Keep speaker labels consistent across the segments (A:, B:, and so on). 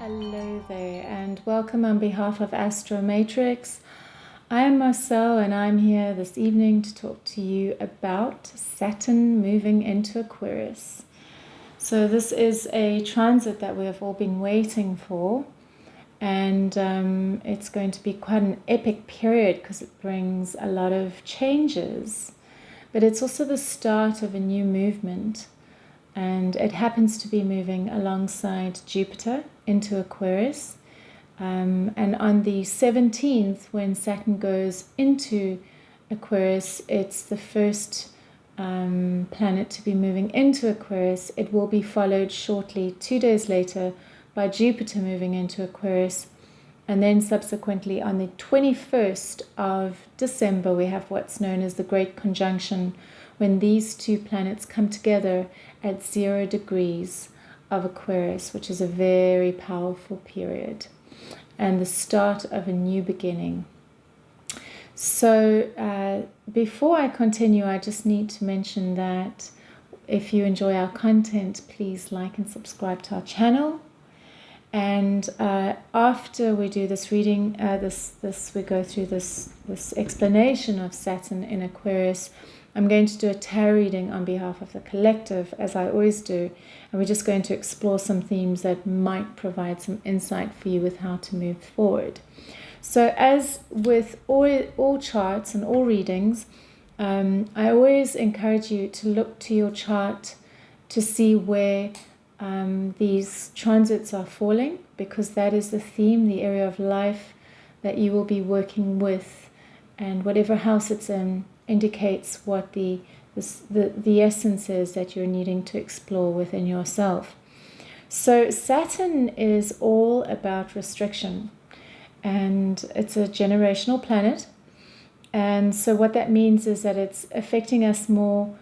A: Hello there, and welcome on behalf of Astro Matrix. I am Marcelle, and I'm here this evening to talk to you about Saturn moving into Aquarius. So this is a transit that we have all been waiting for, and it's going to be quite an epic period because it brings a lot of changes, but it's also the start of a new movement. And it happens to be moving alongside Jupiter into Aquarius. And on the 17th, when Saturn goes into Aquarius, it's the first planet to be moving into Aquarius. It will be followed shortly, 2 days later, by Jupiter moving into Aquarius. And then subsequently on the 21st of December, we have what's known as the Great Conjunction, when these two planets come together at 0 degrees of Aquarius, which is a very powerful period and the start of a new beginning. So before I continue, I just need to mention that if you enjoy our content, please like and subscribe to our channel. And after we do this reading, we go through this explanation of Saturn in Aquarius. I'm going to do a tarot reading on behalf of the collective, as I always do, and we're just going to explore some themes that might provide some insight for you with how to move forward. So as with all charts and all readings, I always encourage you to look to your chart to see where these transits are falling, because that is the theme, the area of life that you will be working with, and whatever house it's in indicates what the essence is that you're needing to explore within yourself. So Saturn is all about restriction, and it's a generational planet. And so what that means is that it's affecting us more.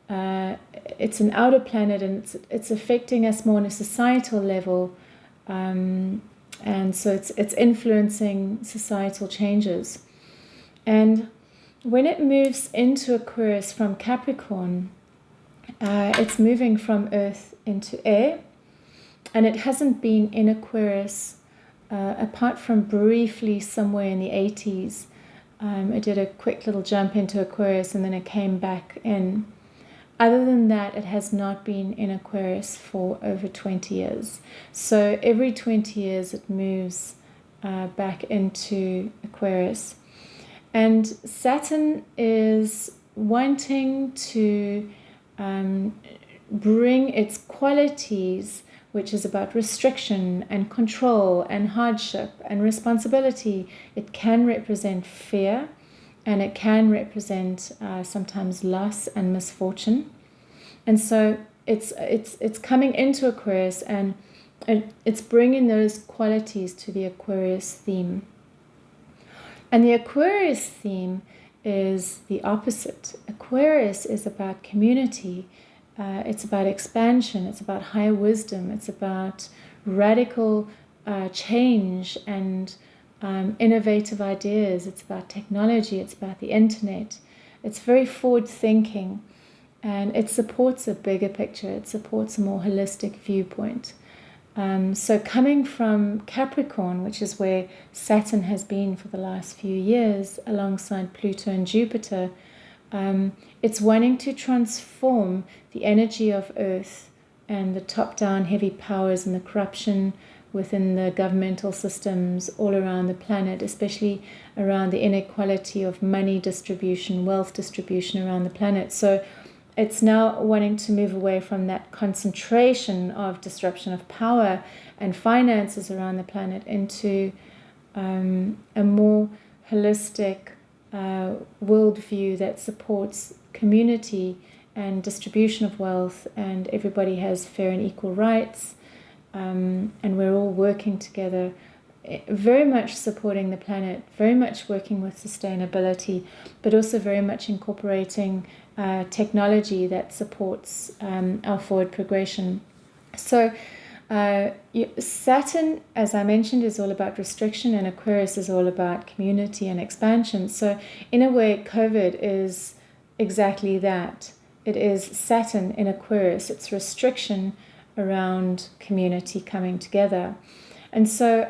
A: It's an outer planet, and it's affecting us more on a societal level, and so it's influencing societal changes. And when it moves into Aquarius from Capricorn, it's moving from Earth into air, and it hasn't been in Aquarius apart from briefly somewhere in the 80s. It did a quick little jump into Aquarius and then it came back in. Other than that, it has not been in Aquarius for over 20 years. So every 20 years it moves back into Aquarius. And Saturn is wanting to bring its qualities, which is about restriction and control and hardship and responsibility. It can represent fear, and it can represent sometimes loss and misfortune. And so it's coming into Aquarius, and it's bringing those qualities to the Aquarius theme. And the Aquarius theme is the opposite. Aquarius is about community. It's about expansion. It's about higher wisdom. It's about radical change and innovative ideas. It's about technology. It's about the internet. It's very forward thinking, and it supports a bigger picture. It supports a more holistic viewpoint. So coming from Capricorn, which is where Saturn has been for the last few years, alongside Pluto and Jupiter, it's wanting to transform the energy of Earth and the top-down heavy powers and the corruption within the governmental systems all around the planet, especially around the inequality of money distribution, wealth distribution around the planet. So it's now wanting to move away from that concentration of disruption of power and finances around the planet into a more holistic worldview that supports community and distribution of wealth, and everybody has fair and equal rights, and we're all working together, very much supporting the planet, very much working with sustainability, but also very much incorporating technology that supports our forward progression. So Saturn, as I mentioned, is all about restriction, and Aquarius is all about community and expansion. So in a way, COVID is exactly that. It is Saturn in Aquarius. It's restriction around community coming together. And so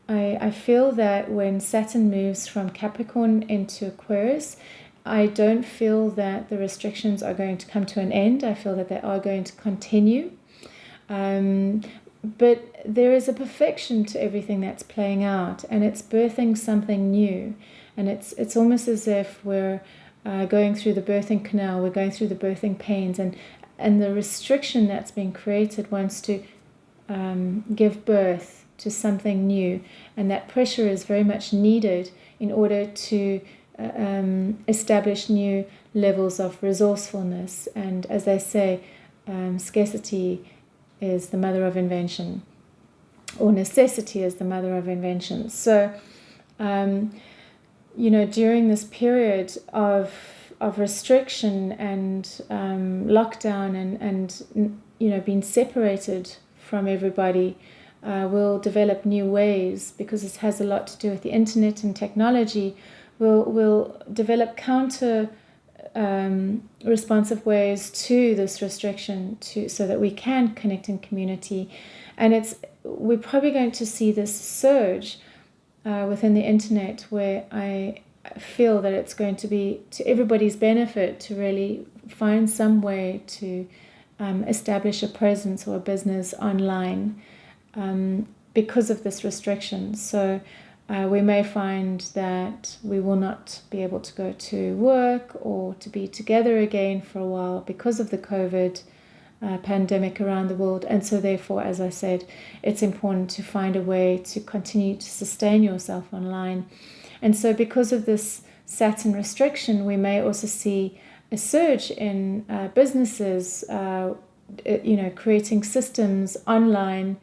A: I feel that when Saturn moves from Capricorn into Aquarius, I don't feel that the restrictions are going to come to an end. I feel that they are going to continue. But there is a perfection to everything that's playing out, and it's birthing something new. And it's almost as if we're going through the birthing canal, we're going through the birthing pains, and the restriction that's been created wants to give birth to something new. And that pressure is very much needed in order to establish new levels of resourcefulness. And as they say, scarcity is the mother of invention, or necessity is the mother of invention. So, during this period of restriction and lockdown and being separated from everybody, we'll develop new ways, because this has a lot to do with the internet and technology. We'll develop counter responsive ways to this restriction, so that we can connect in community. And we're probably going to see this surge within the internet, where I feel that it's going to be to everybody's benefit to really find some way to establish a presence or a business online because of this restriction. So we may find that we will not be able to go to work or to be together again for a while because of the COVID pandemic around the world. And so therefore, as I said, it's important to find a way to continue to sustain yourself online. And so because of this Saturn restriction, we may also see a surge in businesses, creating systems online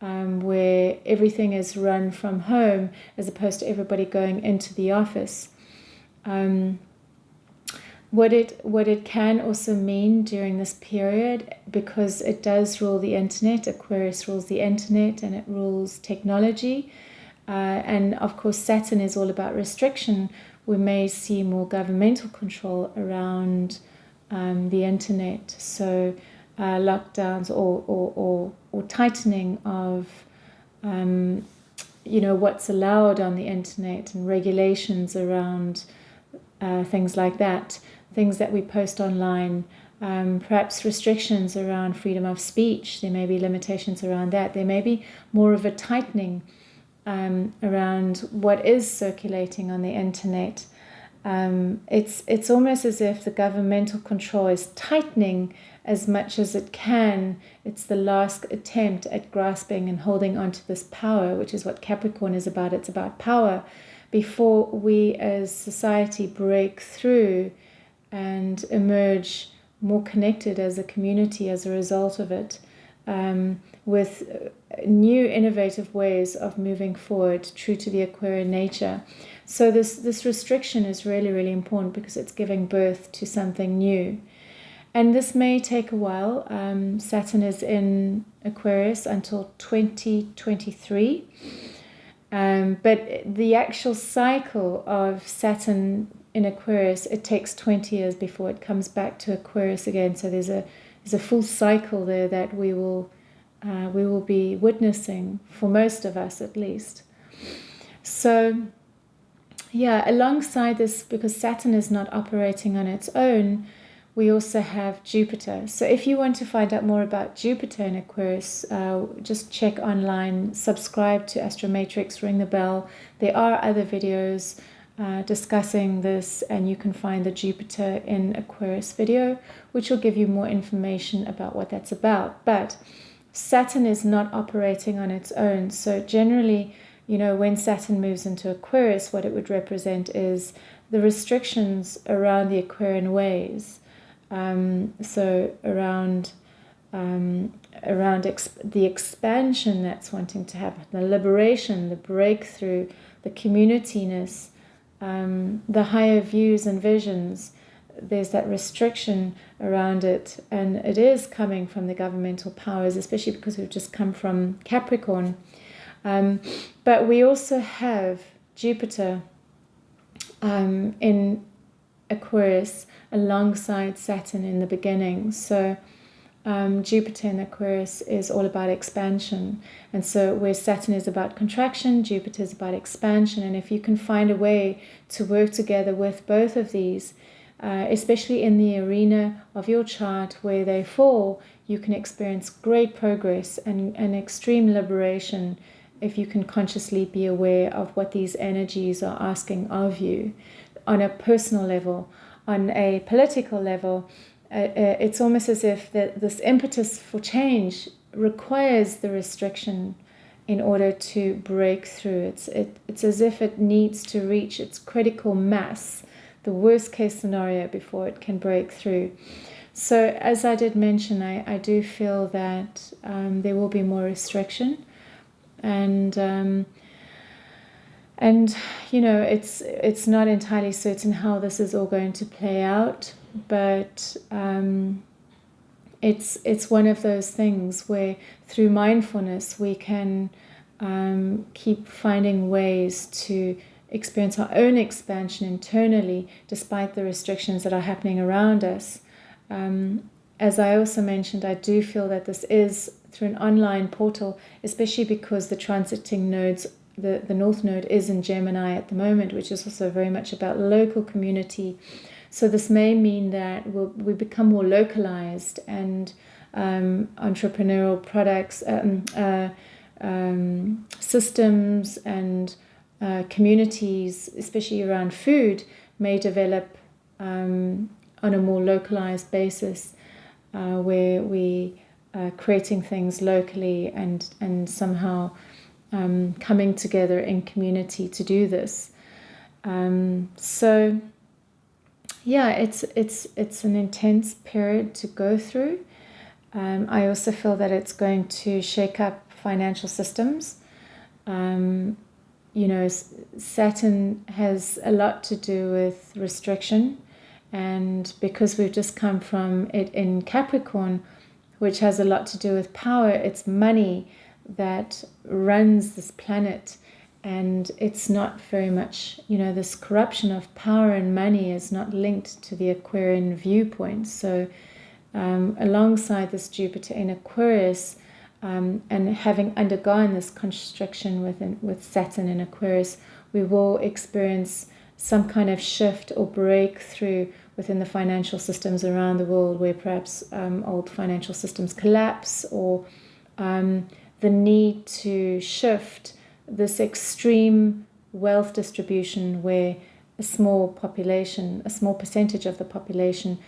A: where everything is run from home as opposed to everybody going into the office. What it can also mean during this period, because it does rule the internet, Aquarius rules the internet and it rules technology, and of course Saturn is all about restriction. We may see more governmental control around the internet, so lockdowns or tightening of what's allowed on the internet, and regulations around things like that, things that we post online, perhaps restrictions around freedom of speech. There may be limitations around that. There may be more of a tightening around what is circulating on the internet. It's almost as if the governmental control is tightening as much as it can. It's the last attempt at grasping and holding onto this power, which is what Capricorn is about. It's about power before we as society break through and emerge more connected as a community as a result of it, with new innovative ways of moving forward, true to the Aquarian nature. So this restriction is really, really important because it's giving birth to something new. And this may take a while. Saturn is in Aquarius until 2023. But the actual cycle of Saturn in Aquarius, it takes 20 years before it comes back to Aquarius again. So there's a full cycle there that we will be witnessing, for most of us at least. So yeah, alongside this, because Saturn is not operating on its own, we also have Jupiter. So if you want to find out more about Jupiter in Aquarius, just check online, subscribe to Astromatrix, ring the bell. There are other videos discussing this, and you can find the Jupiter in Aquarius video, which will give you more information about what that's about. But Saturn is not operating on its own. So generally, when Saturn moves into Aquarius, what it would represent is the restrictions around the Aquarian ways. So around the expansion that's wanting to happen, the liberation, the breakthrough, the communityness, the higher views and visions. There's that restriction around it, and it is coming from the governmental powers, especially because we've just come from Capricorn. But we also have Jupiter in Aquarius alongside Saturn in the beginning. So Jupiter in Aquarius is all about expansion. And so where Saturn is about contraction, Jupiter is about expansion. And if you can find a way to work together with both of these, especially in the arena of your chart where they fall, you can experience great progress and extreme liberation if you can consciously be aware of what these energies are asking of you on a personal level. On a political level, it's almost as if this impetus for change requires the restriction in order to break through. It's as if it needs to reach its critical mass, the worst case scenario, before it can break through. So as I did mention, I do feel that there will be more restriction, and you know, it's not entirely certain how this is all going to play out, but it's one of those things where through mindfulness we can keep finding ways to experience our own expansion internally despite the restrictions that are happening around us. As I also mentioned, I do feel that this is through an online portal, especially because the transiting nodes, the North Node is in Gemini at the moment, which is also very much about local community. So this may mean that we become more localized, and entrepreneurial products, systems and communities, especially around food, may develop on a more localized basis, where we are creating things locally and somehow coming together in community to do this. So yeah, it's an intense period to go through. I also feel that it's going to shake up financial systems. You know, Saturn has a lot to do with restriction, and because we've just come from it in Capricorn, which has a lot to do with power, it's money that runs this planet. And it's not very much, you know, this corruption of power and money is not linked to the Aquarian viewpoint. So alongside this Jupiter in Aquarius, and having undergone this constriction with Saturn in Aquarius, we will experience some kind of shift or breakthrough within the financial systems around the world, where perhaps old financial systems collapse, or the need to shift this extreme wealth distribution where a small percentage of the population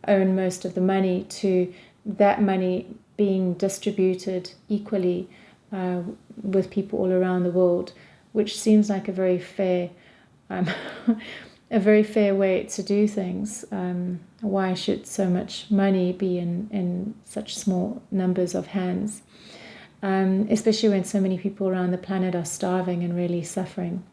A: own most of the money, to that money being distributed equally with people all around the world, which seems like a very fair way to do things. Why should so much money be in such small numbers of hands? Especially when so many people around the planet are starving and really suffering.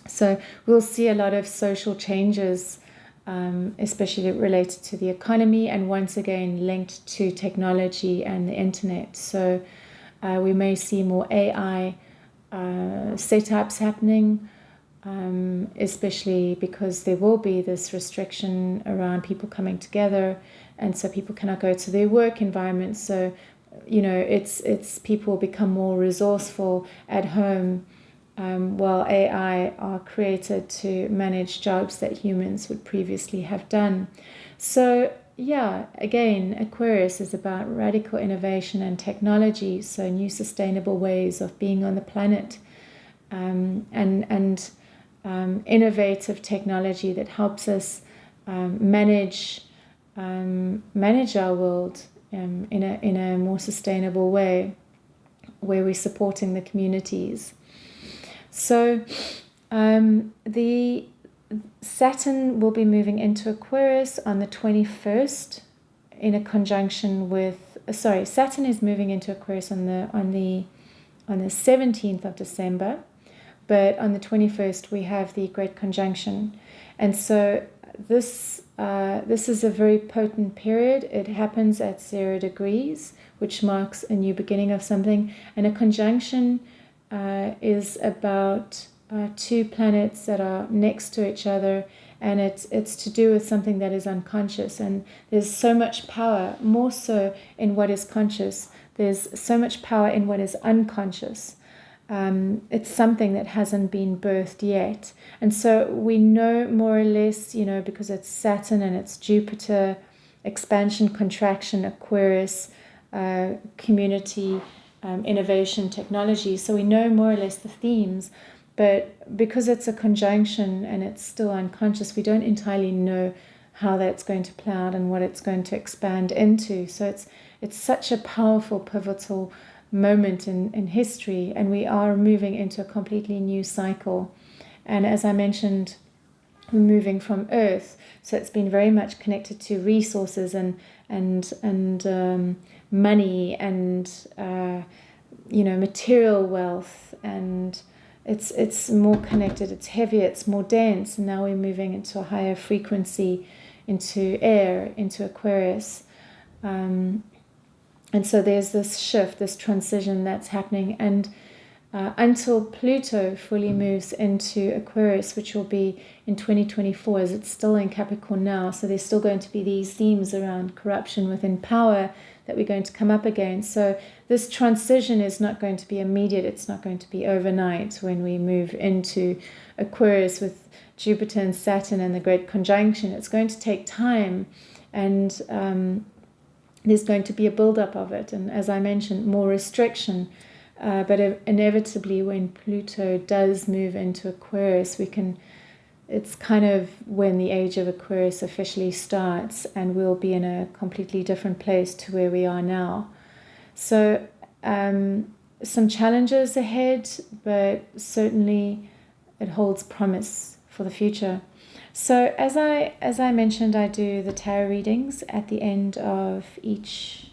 A: So we'll see a lot of social changes, especially related to the economy, and once again linked to technology and the internet. So we may see more AI setups happening, especially because there will be this restriction around people coming together, and so people cannot go to their work environment. So you know, it's people become more resourceful at home, while AI are created to manage jobs that humans would previously have done. So yeah, again, Aquarius is about radical innovation and technology, so new sustainable ways of being on the planet, and innovative technology that helps us manage our world in a more sustainable way, where we're supporting the communities. So the Saturn will be moving into Aquarius on the 21st in a conjunction with Saturn is moving into Aquarius on the 17th of December, but on the 21st we have the Great Conjunction. And so this is a very potent period. It happens at 0 degrees, which marks a new beginning of something. And a conjunction is about two planets that are next to each other and it's to do with something that is unconscious. And there's so much power, more so in what is conscious. There's so much power in what is unconscious. It's something that hasn't been birthed yet. And so we know more or less, because it's Saturn and it's Jupiter, expansion, contraction, Aquarius, community, innovation, technology. So we know more or less the themes, but because it's a conjunction and it's still unconscious, we don't entirely know how that's going to play out and what it's going to expand into. So it's such a powerful, pivotal moment in history, and we are moving into a completely new cycle. And as I mentioned, we're moving from Earth, so it's been very much connected to resources and money and material wealth, and it's more connected, it's heavier, it's more dense. And now we're moving into a higher frequency, into air, into Aquarius. And so there's this shift, this transition that's happening. And until Pluto fully moves into Aquarius, which will be in 2024, as it's still in Capricorn now. So there's still going to be these themes around corruption within power that we're going to come up against. So this transition is not going to be immediate. It's not going to be overnight when we move into Aquarius with Jupiter and Saturn and the Great Conjunction. It's going to take time, and there's going to be a build-up of it, and as I mentioned, more restriction. But inevitably, when Pluto does move into Aquarius, it's kind of when the age of Aquarius officially starts, and we'll be in a completely different place to where we are now. So some challenges ahead, but certainly it holds promise for the future. So as I mentioned, I do the tarot readings at the end of each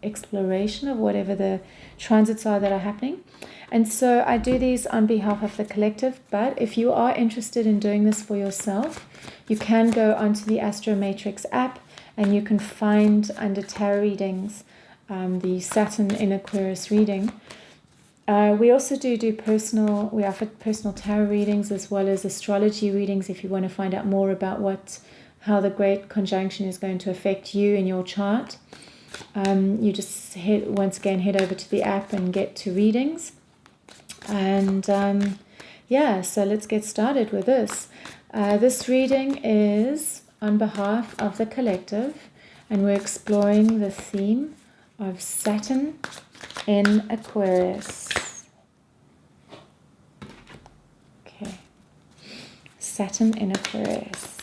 A: exploration of whatever the transits are that are happening. And so I do these on behalf of the collective, but if you are interested in doing this for yourself, you can go onto the Astro Matrix app, and you can find under tarot readings the Saturn in Aquarius reading. We also do we offer personal tarot readings as well as astrology readings if you want to find out more about how the Great Conjunction is going to affect you in your chart. You just head over to the app and get to readings. And so let's get started with this. This reading is on behalf of the collective, and we're exploring the theme of Saturn in Aquarius. Okay, Saturn in Aquarius.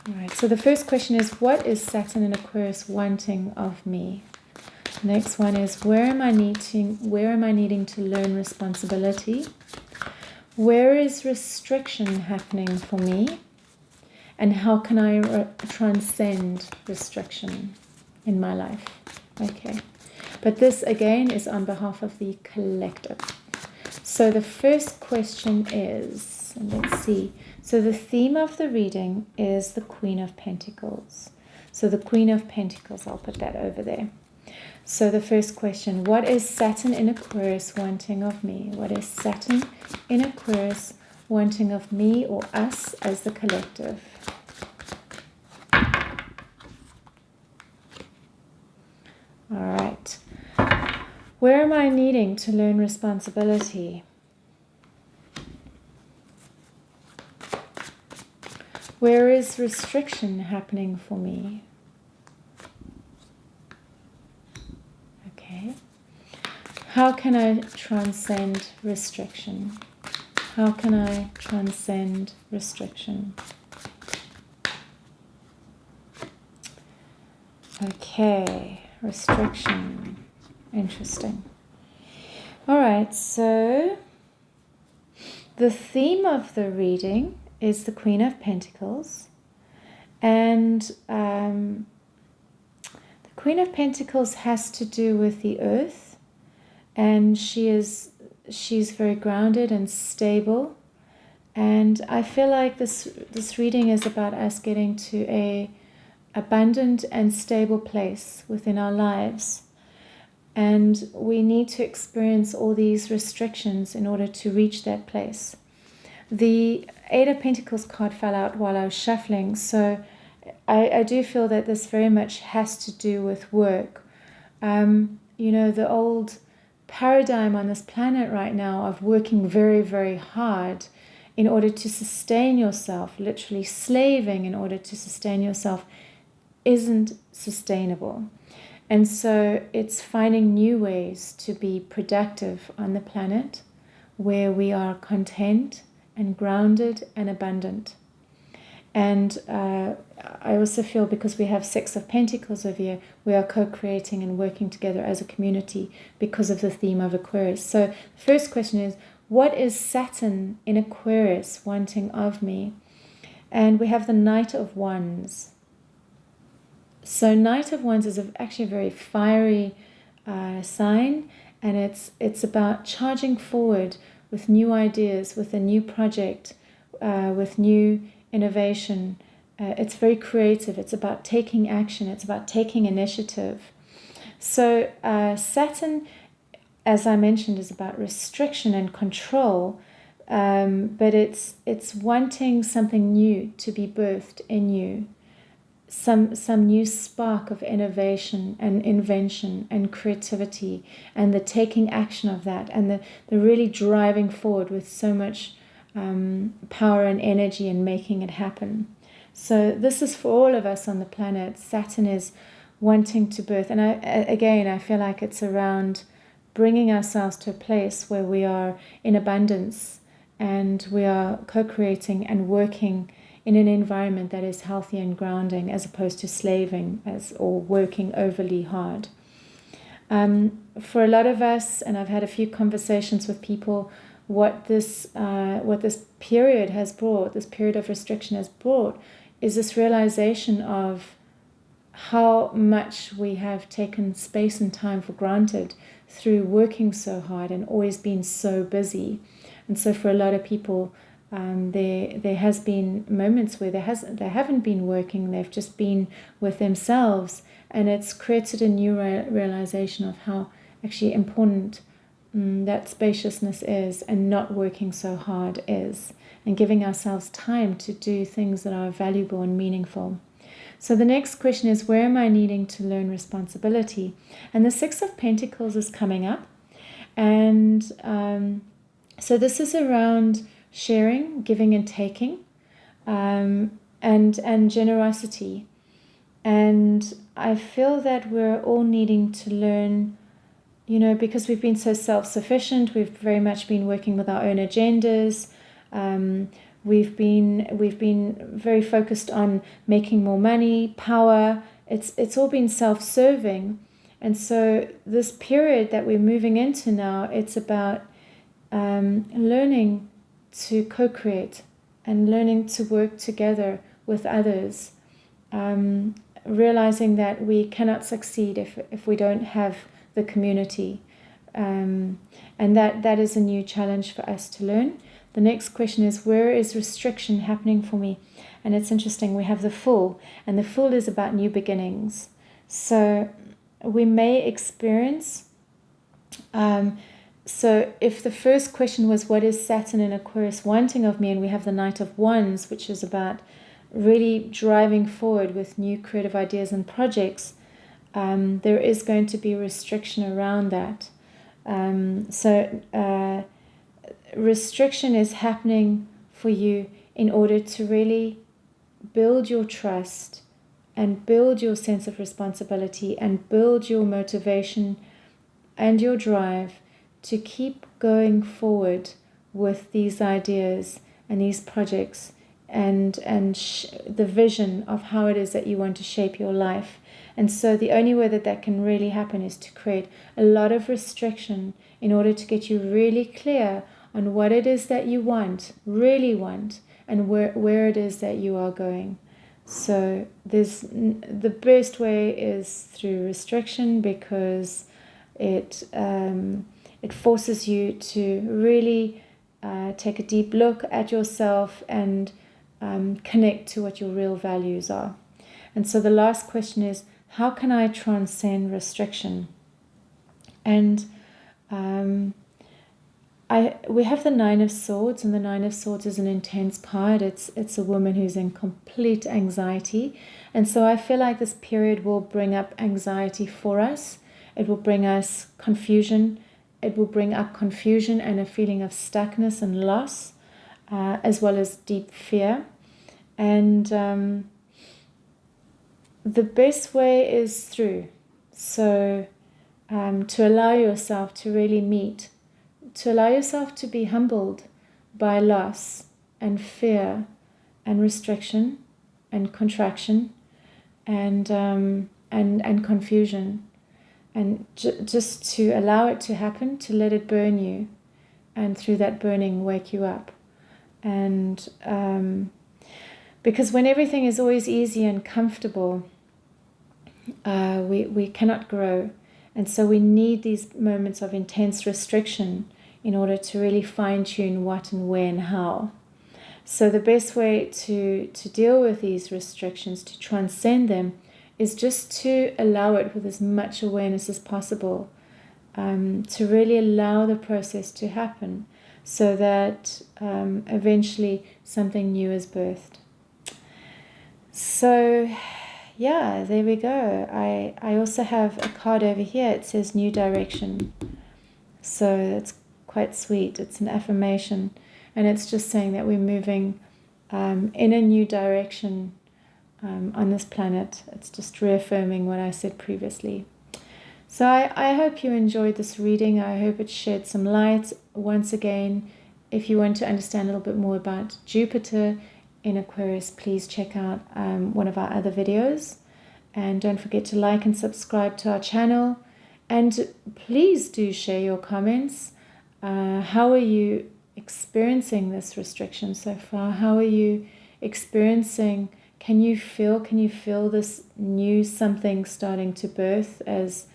A: All right, so the first question is, what is Saturn in Aquarius wanting of me? The next one is, where am I needing to learn responsibility? Where is restriction happening for me? And how can I transcend restriction in my life? Okay. But this, again, is on behalf of the collective. So the first question is, let's see. So the theme of the reading is the Queen of Pentacles. So the Queen of Pentacles, I'll put that over there. So the first question, what is Saturn in Aquarius wanting of me? What is Saturn in Aquarius wanting of me or us as the collective? All right. Where am I needing to learn responsibility? Where is restriction happening for me? Okay. How can I transcend restriction? How can I transcend restriction? Okay, restriction. Interesting. All right, so the theme of the reading is the Queen of Pentacles, and the Queen of Pentacles has to do with the earth, and she's very grounded and stable, and I feel like this reading is about us getting to a abundant and stable place within our lives, and we need to experience all these restrictions in order to reach that place. The Eight of Pentacles card fell out while I was shuffling, so I do feel that this very much has to do with work. The old paradigm on this planet right now of working very, very hard in order to sustain yourself, literally slaving in order to sustain yourself, isn't sustainable. And so it's finding new ways to be productive on the planet where we are content and grounded and abundant. And I also feel, because we have Six of Pentacles over here, we are co-creating and working together as a community because of the theme of Aquarius. So the first question is, what is Saturn in Aquarius wanting of me? And we have the Knight of Wands. So Knight of Wands is actually a very fiery sign, and it's about charging forward with new ideas, with a new project, with new innovation. It's very creative. It's about taking action. It's about taking initiative. So Saturn, as I mentioned, is about restriction and control, but it's wanting something new to be birthed in you, some new spark of innovation and invention and creativity, and the taking action of that, and the really driving forward with so much power and energy and making it happen. So this is for all of us on the planet. Saturn is wanting to birth, and I feel like it's around bringing ourselves to a place where we are in abundance and we are co-creating and working in an environment that is healthy and grounding, as opposed to slaving or working overly hard. For a lot of us, and I've had a few conversations with people, what this period has brought, this period of restriction has brought, is this realization of how much we have taken space and time for granted through working so hard and always being so busy. And so for a lot of people, there has been moments where they haven't been working, they've just been with themselves, and it's created a new realization of how actually important that spaciousness is, and not working so hard is, and giving ourselves time to do things that are valuable and meaningful. So the next question is, where am I needing to learn responsibility? And the Six of Pentacles is coming up, and so this is around sharing, giving and taking, and generosity. And I feel that we're all needing to learn, because we've been so self-sufficient, we've very much been working with our own agendas. We've been very focused on making more money, power. It's all been self-serving. And so this period that we're moving into now, it's about learning to co-create and learning to work together with others, realizing that we cannot succeed if we don't have the community, and that is a new challenge for us to learn. The next question is, where is restriction happening for me? And it's interesting, we have the Fool, and the Fool is about new beginnings. So we may experience so if the first question was, what is Saturn in Aquarius wanting of me? And we have the Knight of Wands, which is about really driving forward with new creative ideas and projects. There is going to be restriction around that. Restriction is happening for you in order to really build your trust and build your sense of responsibility and build your motivation and your drive to keep going forward with these ideas and these projects and the vision of how it is that you want to shape your life. And so the only way that can really happen is to create a lot of restriction in order to get you really clear on what it is that you really want, and where it is that you are going. So the best way is through restriction, because it forces you to really take a deep look at yourself and connect to what your real values are. And so the last question is, how can I transcend restriction? And we have the Nine of Swords, and the Nine of Swords is an intense card. It's a woman who's in complete anxiety, and so I feel like this period will bring up anxiety for us. It will bring us confusion. It will bring up confusion and a feeling of stuckness and loss, as well as deep fear. And the best way is through. So to allow yourself to really meet, to allow yourself to be humbled by loss and fear and restriction and contraction and confusion, and just to allow it to happen, to let it burn you, and through that burning wake you up. And because when everything is always easy and comfortable, we cannot grow. And so we need these moments of intense restriction in order to really fine-tune what and where and how. So the best way to deal with these restrictions, to transcend them, is just to allow it with as much awareness as possible, to really allow the process to happen, so that eventually something new is birthed. So yeah, there we go. I also have a card over here. It says New Direction. So it's quite sweet. It's an affirmation, and it's just saying that we're moving in a new direction on this planet. It's just reaffirming what I said previously. So I hope you enjoyed this reading. I hope it shed some light. Once again, if you want to understand a little bit more about Jupiter in Aquarius, please check out one of our other videos. And don't forget to like and subscribe to our channel. And please do share your comments. How are you experiencing this restriction so far? How are you experiencing? Can you feel this new something starting to birth, as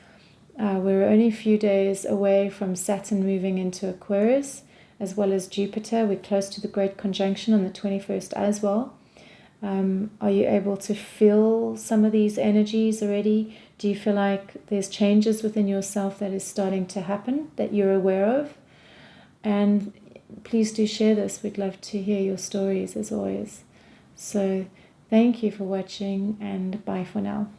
A: we're only a few days away from Saturn moving into Aquarius, as well as Jupiter. We're close to the Great Conjunction on the 21st as well. Are you able to feel some of these energies already? Do you feel like there's changes within yourself that is starting to happen that you're aware of? And please do share this. We'd love to hear your stories as always. So thank you for watching, and bye for now.